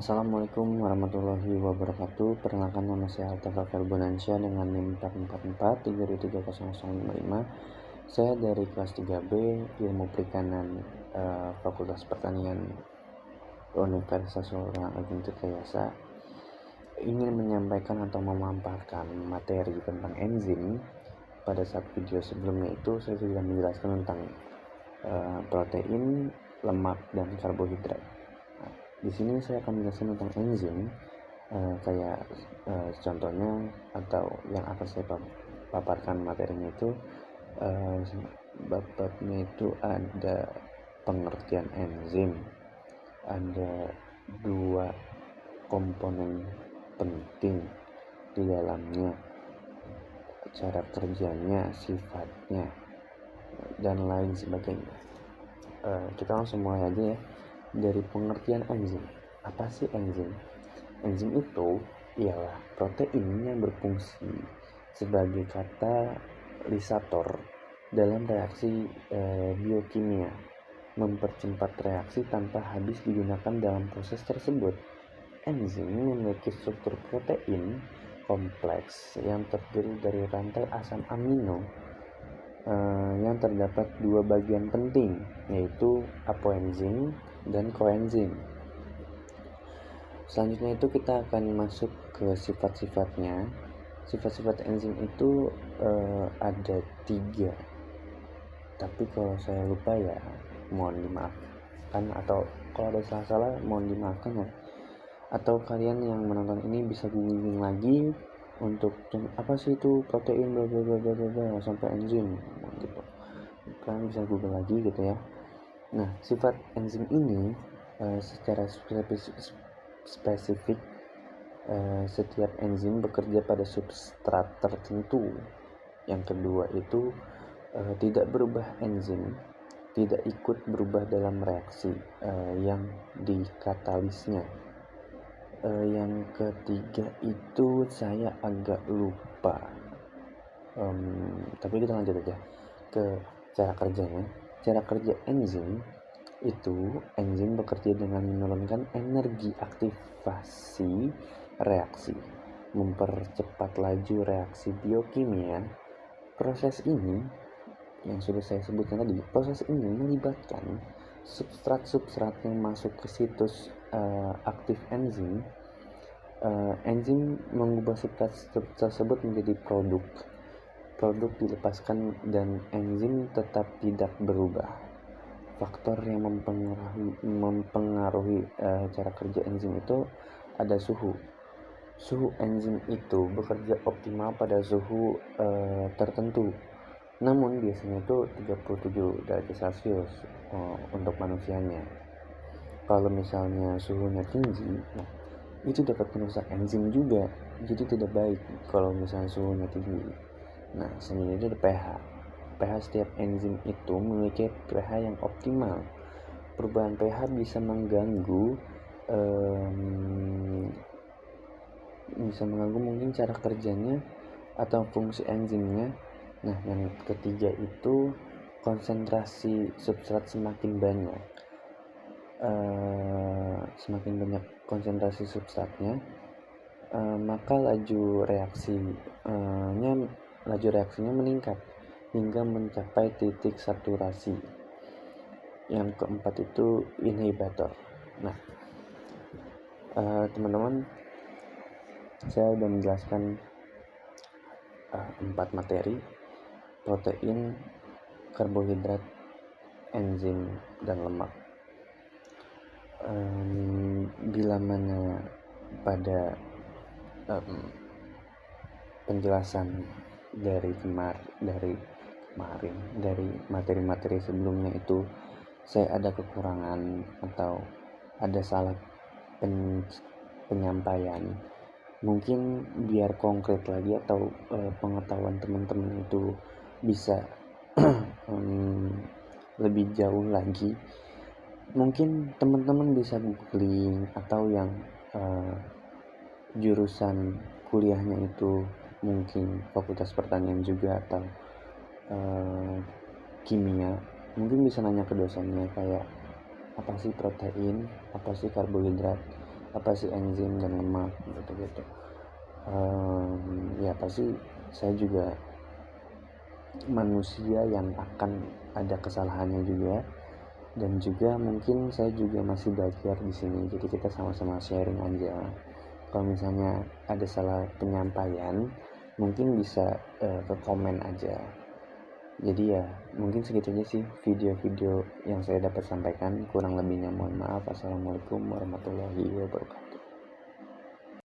Assalamualaikum warahmatullahi wabarakatuh. Perkenalkan, nama saya Altafa Farbonansyah dengan NIM 444730055. Saya dari kelas 3B Ilmu Perikanan, Fakultas Pertanian Universitas Solo Agung Tirtayasa, ingin menyampaikan atau memaparkan materi tentang enzim. Pada saat video sebelumnya itu saya sudah menjelaskan tentang protein, lemak, dan karbohidrat. Di sini saya akan menjelaskan tentang enzim, contohnya atau yang akan saya paparkan materinya itu. Babnya itu ada pengertian enzim, ada 2 komponen penting di dalamnya, cara kerjanya, sifatnya, dan lain sebagainya. Kita langsung mulai aja ya. Dari pengertian enzim, apa sih enzim? Enzim itu ialah protein yang berfungsi sebagai katalisator dalam reaksi biokimia, mempercepat reaksi tanpa habis digunakan dalam proses tersebut. Enzim memiliki struktur protein kompleks yang terdiri dari rantai asam amino yang terdapat 2 bagian penting, yaitu apoenzim dan koenzim. Selanjutnya itu kita akan masuk ke sifat-sifatnya. Sifat-sifat enzim itu ada 3, tapi kalau saya lupa ya mohon dimaafkan, atau kalau ada salah-salah mohon dimaafkan ya. Atau kalian yang menonton ini bisa googling lagi untuk apa sih itu protein bla bla bla bla bla sampai enzim gitu. Kalian bisa google lagi gitu ya. Nah, sifat enzim ini secara spesifik, setiap enzim bekerja pada substrat tertentu. Yang kedua itu tidak berubah enzim tidak ikut berubah dalam reaksi yang dikatalisnya. Yang ketiga itu saya agak lupa, tapi kita lanjut aja ke cara kerjanya. Cara kerja enzim itu, enzim bekerja dengan menurunkan energi aktivasi reaksi, mempercepat laju reaksi biokimia. Proses ini yang sudah saya sebutkan tadi, proses ini melibatkan substrat yang masuk ke situs aktif enzim. Enzim mengubah substrat tersebut menjadi produk dilepaskan dan enzim tetap tidak berubah. Faktor yang mempengaruhi cara kerja enzim itu ada suhu enzim itu bekerja optimal pada suhu tertentu, namun biasanya itu 37 derajat Celcius untuk manusianya. Kalau misalnya suhunya tinggi, nah itu dapat merusak enzim juga, jadi tidak baik kalau misalnya suhunya tinggi. Nah, selanjutnya itu ada pH. Setiap enzim itu memiliki pH yang optimal. Perubahan pH bisa mengganggu mungkin cara kerjanya atau fungsi enzimnya. Nah, yang ketiga itu konsentrasi substrat semakin banyak konsentrasi substratnya, maka laju reaksinya meningkat hingga mencapai titik saturasi. Yang keempat itu inhibitor. Nah, teman-teman, saya sudah menjelaskan 4 materi: protein, karbohidrat, enzim, dan lemak. Bila mana pada penjelasan dari materi-materi sebelumnya itu saya ada kekurangan atau ada salah penyampaian, mungkin biar konkret lagi atau pengetahuan teman-teman itu bisa lebih jauh lagi, mungkin teman-teman bisa googling, atau yang jurusan kuliahnya itu mungkin Fakultas Pertanian juga atau kimia, mungkin bisa nanya ke dosennya kayak apa sih protein, apa sih karbohidrat, apa sih enzim dan lemak gitu. Ya pasti saya juga manusia yang akan ada kesalahannya juga, dan juga mungkin saya juga masih belajar di sini, jadi kita sama-sama sharing aja. Kalau misalnya ada salah penyampaian mungkin bisa ke komen aja. Jadi ya mungkin segitu aja sih video-video yang saya dapat sampaikan, kurang lebihnya mohon maaf. Assalamualaikum warahmatullahi wabarakatuh.